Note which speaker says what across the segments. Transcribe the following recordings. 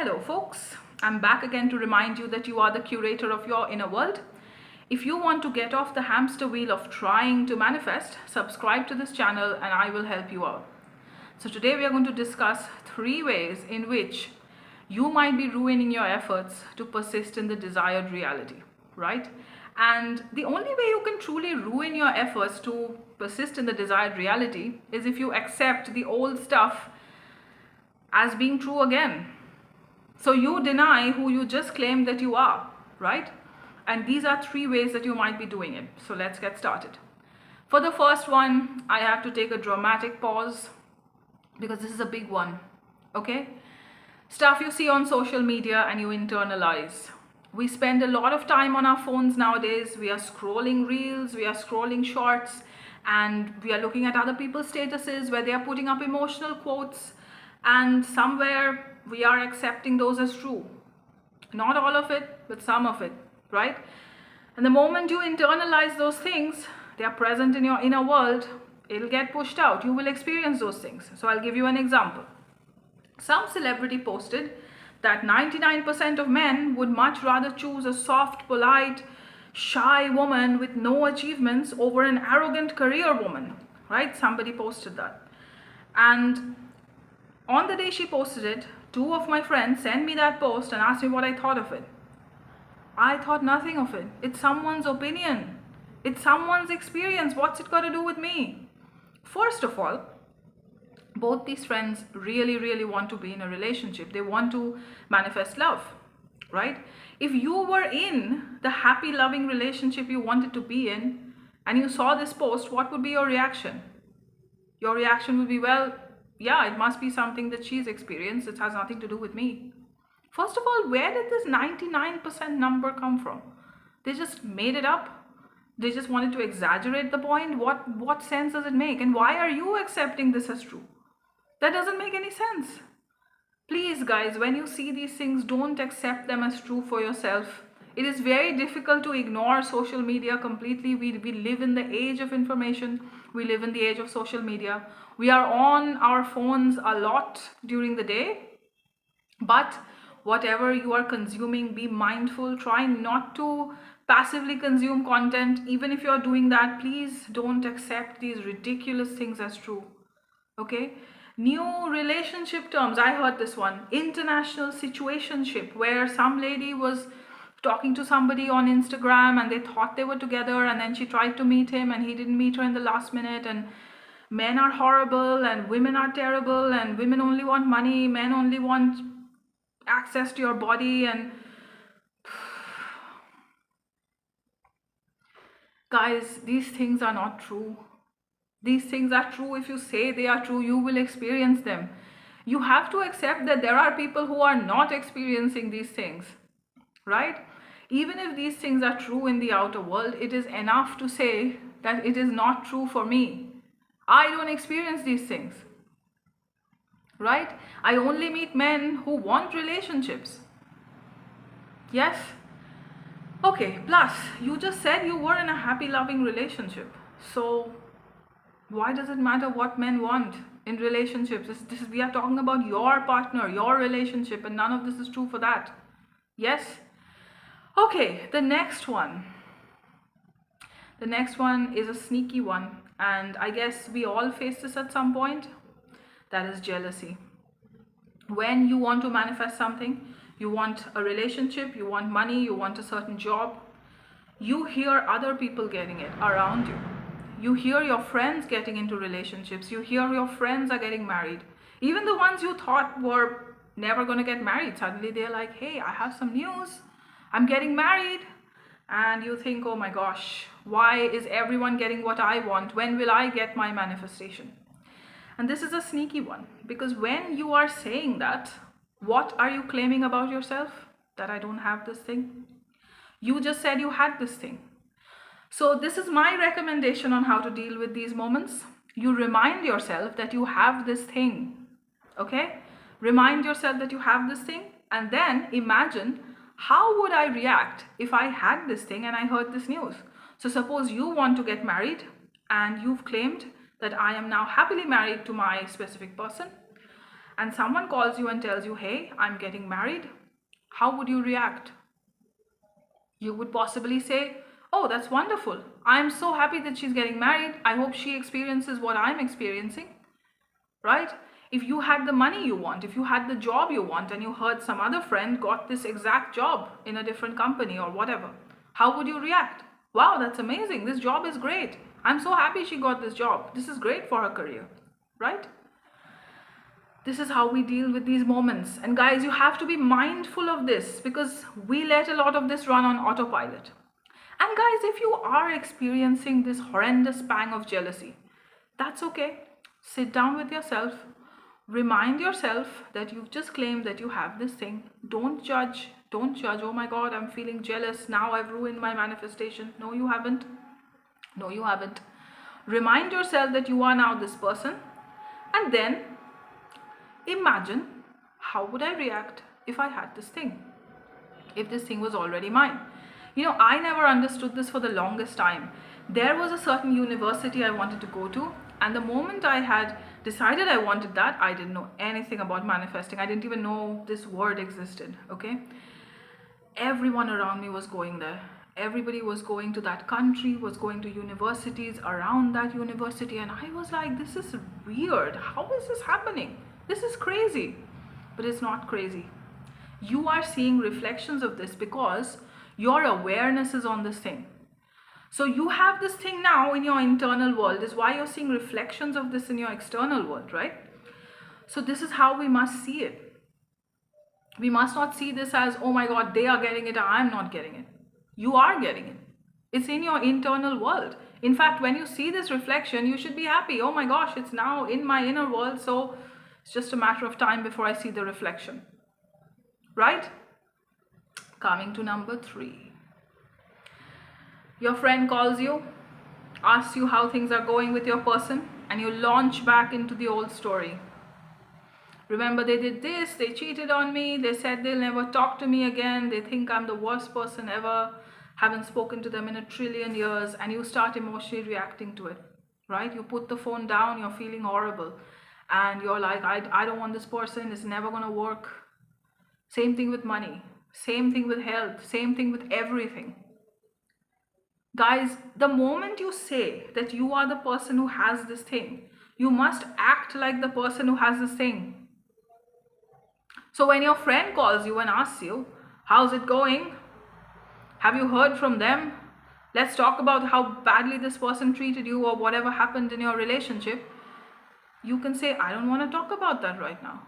Speaker 1: Hello folks, I'm back again to remind you that you are the curator of your inner world. If you want to get off the hamster wheel of trying to manifest, subscribe to this channel and I will help you out. So today we are going to discuss 3 ways in which you might be ruining your efforts to persist in the desired reality, right? And the only way you can truly ruin your efforts to persist in the desired reality is if you accept the old stuff as being true again. So you deny who you just claimed that you are, right? And these are 3 ways that you might be doing it. So let's get started. For the first one, I have to take a dramatic pause because this is a big one, okay? Stuff you see on social media and you internalize. We spend a lot of time on our phones nowadays. We are scrolling reels, we are scrolling shorts, and we are looking at other people's statuses where they are putting up emotional quotes, and somewhere we are accepting those as true. Not all of it, but some of it, right? And the moment you internalize those things, they are present in your inner world, it'll get pushed out. You will experience those things. So I'll give you an example. Some celebrity posted that 99% of men would much rather choose a soft, polite, shy woman with no achievements over an arrogant career woman, right? Somebody posted that. And on the day she posted it, 2 of my friends sent me that post and asked me what I thought of it. I thought nothing of it. It's someone's opinion. It's someone's experience. What's it got to do with me? First of all, both these friends really want to be in a relationship. They want to manifest love, right? If you were in the happy, loving relationship you wanted to be in and you saw this post, what would be your reaction? Your reaction would be, well, yeah, it must be something that she's experienced. It has nothing to do with me. First of all, where did this 99% number come from? They just made it up. They just wanted to exaggerate the point. What sense does it make? And why are you accepting this as true? That doesn't make any sense. Please, guys, when you see these things, don't accept them as true for yourself. It is very difficult to ignore social media completely. We live in the age of information. We live in the age of social media. We are on our phones a lot during the day. But whatever you are consuming, be mindful. Try not to passively consume content. Even if you're doing that, please don't accept these ridiculous things as true. Okay? New relationship terms. I heard this one. International situationship, where some lady was talking to somebody on Instagram and they thought they were together, and then she tried to meet him and he didn't meet her in the last minute, and men are horrible and women are terrible and women only want money, men only want access to your body. And guys, these things are not true. These things are true. If you say they are true, you will experience them. You have to accept that there are people who are not experiencing these things, right? Even if these things are true in the outer world, it is enough to say that it is not true for me. I don't experience these things, right? I only meet men who want relationships. Yes? Okay, plus, you just said you were in a happy, loving relationship. So why does it matter what men want in relationships? We are talking about your partner, your relationship, and none of this is true for that. Yes? Okay, the next one. The next one is a sneaky one, and I guess we all face this at some point. That is jealousy. When you want to manifest something, you want a relationship, you want money, you want a certain job, you hear other people getting it around you. You hear your friends getting into relationships. You hear your friends are getting married. Even the ones you thought were never going to get married, suddenly they're like, hey, I have some news. I'm getting married. And you think, oh my gosh, why is everyone getting what I want? When will I get my manifestation? And this is a sneaky one, because when you are saying that, what are you claiming about yourself? That I don't have this thing? You just said you had this thing. So this is my recommendation on how to deal with these moments. You remind yourself that you have this thing, okay? Remind yourself that you have this thing, and then imagine, how would I react if I had this thing and I heard this news? So suppose you want to get married and you've claimed that I am now happily married to my specific person, and someone calls you and tells you, hey, I'm getting married, how would you react? You would possibly say, oh, that's wonderful. I'm so happy that she's getting married. I hope she experiences what I'm experiencing, right? If you had the money you want, if you had the job you want, and you heard some other friend got this exact job in a different company or whatever, how would you react? Wow, that's amazing. This job is great. I'm so happy she got this job. This is great for her career, right? This is how we deal with these moments. And guys, you have to be mindful of this, because we let a lot of this run on autopilot. And guys, if you are experiencing this horrendous pang of jealousy, that's okay. Sit down with yourself. Remind yourself that you've just claimed that you have this thing. Don't judge. Don't judge. Oh my God, I'm feeling jealous. Now I've ruined my manifestation. No, you haven't. No, you haven't. Remind yourself that you are now this person. And then imagine, how would I react if I had this thing? If this thing was already mine? You know, I never understood this for the longest time. There was a certain university I wanted to go to, and the moment I had decided I wanted that, I didn't know anything about manifesting. I didn't even know this word existed, okay? Everyone around me was going there. Everybody was going to that country, was going to universities around that university, and I was like, this is weird. How is this happening? This is crazy. But it's not crazy. You are seeing reflections of this because your awareness is on this thing. So you have this thing now in your internal world, is why you're seeing reflections of this in your external world, right? So this is how we must see it. We must not see this as, oh my God, they are getting it, I'm not getting it. You are getting it. It's in your internal world. In fact, when you see this reflection, you should be happy. Oh my gosh, it's now in my inner world, so it's just a matter of time before I see the reflection. Right? Coming to number 3. Your friend calls you, asks you how things are going with your person, and you launch back into the old story. Remember, they did this, they cheated on me, they said they'll never talk to me again, they think I'm the worst person ever, haven't spoken to them in 1 trillion years, and you start emotionally reacting to it, right? You put the phone down, you're feeling horrible, and you're like, I don't want this person, it's never gonna work. Same thing with money, same thing with health, same thing with everything. Guys, the moment you say that you are the person who has this thing, you must act like the person who has this thing. So when your friend calls you and asks you, how's it going? Have you heard from them? Let's talk about how badly this person treated you or whatever happened in your relationship. You can say, I don't want to talk about that right now.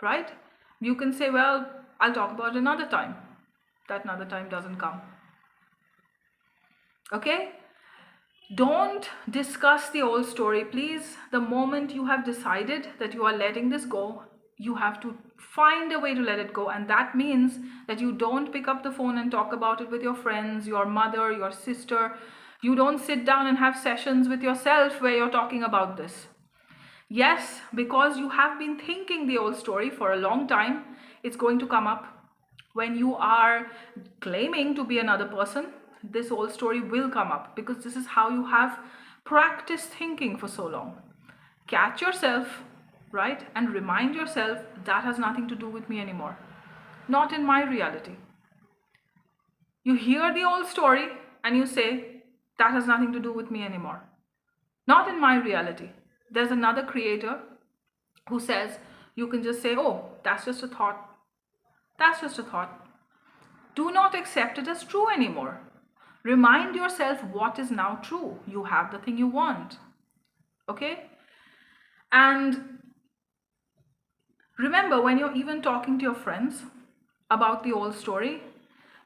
Speaker 1: Right? You can say, well, I'll talk about it another time. That another time doesn't come. Okay? Don't discuss the old story, please. The moment you have decided that you are letting this go, you have to find a way to let it go. And that means that you don't pick up the phone and talk about it with your friends, your mother, your sister. You don't sit down and have sessions with yourself where you're talking about this. Yes, because you have been thinking the old story for a long time, it's going to come up. When you are claiming to be another person, this whole story will come up, because this is how you have practiced thinking for so long. Catch yourself, right? And remind yourself, that has nothing to do with me anymore. Not in my reality. You hear the old story and you say, that has nothing to do with me anymore. Not in my reality. There's another creator who says, you can just say, oh, that's just a thought. That's just a thought. Do not accept it as true anymore. Remind yourself what is now true. You have the thing you want. Okay? And remember, when you're even talking to your friends about the old story,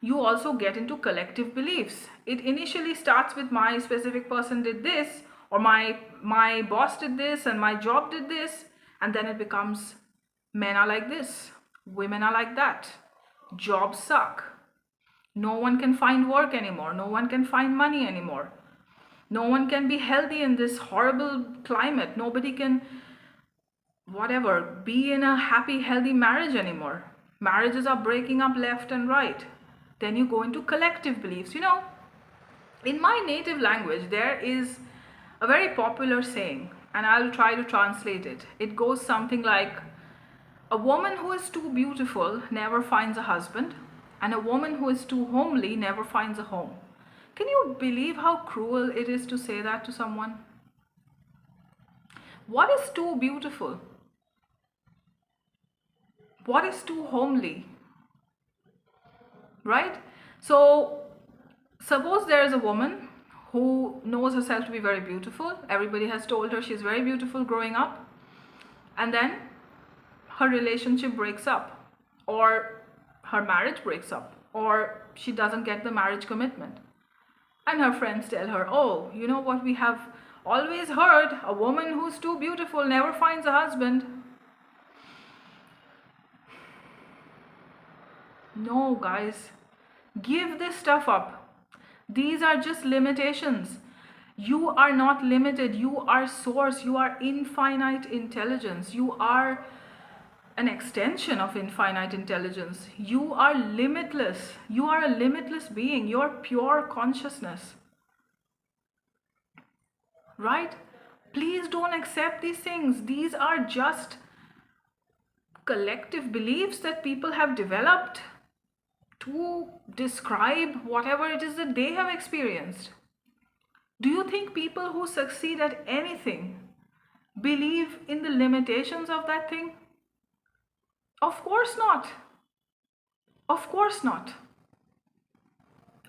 Speaker 1: you also get into collective beliefs. It initially starts with my specific person did this, or my boss did this, and my job did this, and then it becomes men are like this, women are like that, jobs suck, no one can find work anymore, no one can find money anymore, no one can be healthy in this horrible climate, nobody can be in a happy healthy marriage anymore, marriages are breaking up left and right. Then you go into collective beliefs. You know, in my native language there is a very popular saying, and I'll try to translate it. It goes something like, a woman who is too beautiful never finds a husband, and a woman who is too homely never finds a home. Can you believe how cruel it is to say that to someone? What is too beautiful? What is too homely? Right? So, suppose there is a woman who knows herself to be very beautiful. Everybody has told her she's very beautiful growing up. And then her relationship breaks up, or her marriage breaks up, or she doesn't get the marriage commitment. And her friends tell her, oh, you know what we have always heard, a woman who's too beautiful never finds a husband. No, guys, give this stuff up. These are just limitations. You are not limited. You are source. You are infinite intelligence. You are an extension of infinite intelligence. You are limitless. You are a limitless being. You are pure consciousness. Right? Please don't accept these things. These are just collective beliefs that people have developed to describe whatever it is that they have experienced. Do you think people who succeed at anything believe in the limitations of that thing? Of course not. Of course not.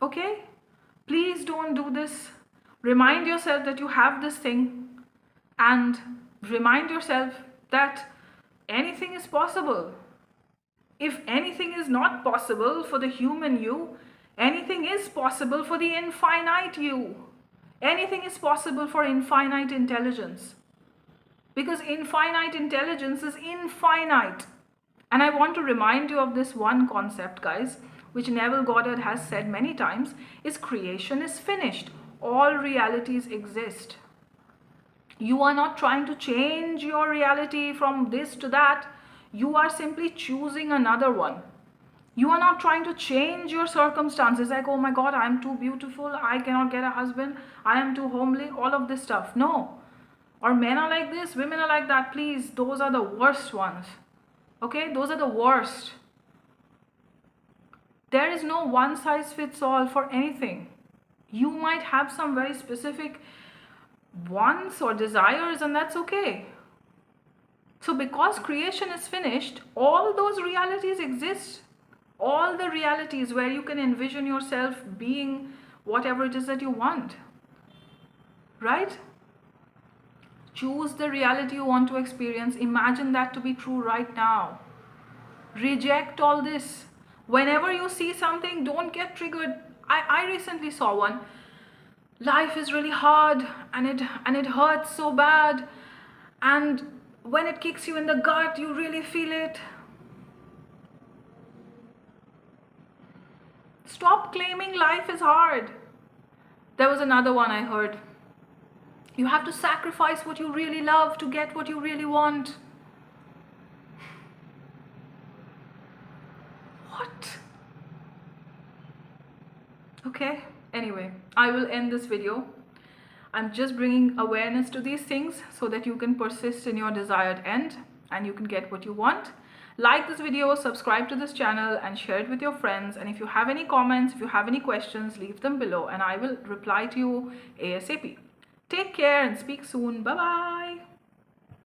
Speaker 1: Okay? Please don't do this. Remind yourself that you have this thing, and remind yourself that anything is possible. If anything is not possible for the human you, anything is possible for the infinite you. Anything is possible for infinite intelligence. Because infinite intelligence is infinite. And I want to remind you of this one concept, guys, which Neville Goddard has said many times, is creation is finished. All realities exist. You are not trying to change your reality from this to that. You are simply choosing another one. You are not trying to change your circumstances like, oh my God, I am too beautiful, I cannot get a husband, I am too homely, all of this stuff. No. Or men are like this, women are like that. Please, those are the worst ones. Okay, those are the worst. There is no one size fits all for anything. You might have some very specific wants or desires, and that's okay. So because creation is finished, all those realities exist. All the realities where you can envision yourself being whatever it is that you want. Right? Choose the reality you want to experience. Imagine that to be true right now. Reject all this. Whenever you see something, don't get triggered. I recently saw one. Life is really hard, and it hurts so bad, and when it kicks you in the gut, you really feel it. Stop claiming life is hard. There was another one I heard. You have to sacrifice what you really love to get what you really want. What? Okay, anyway, I will end this video. I'm just bringing awareness to these things so that you can persist in your desired end and you can get what you want. Like this video, subscribe to this channel, and share it with your friends. And if you have any comments, if you have any questions, leave them below and I will reply to you ASAP. Take care and speak soon. Bye-bye.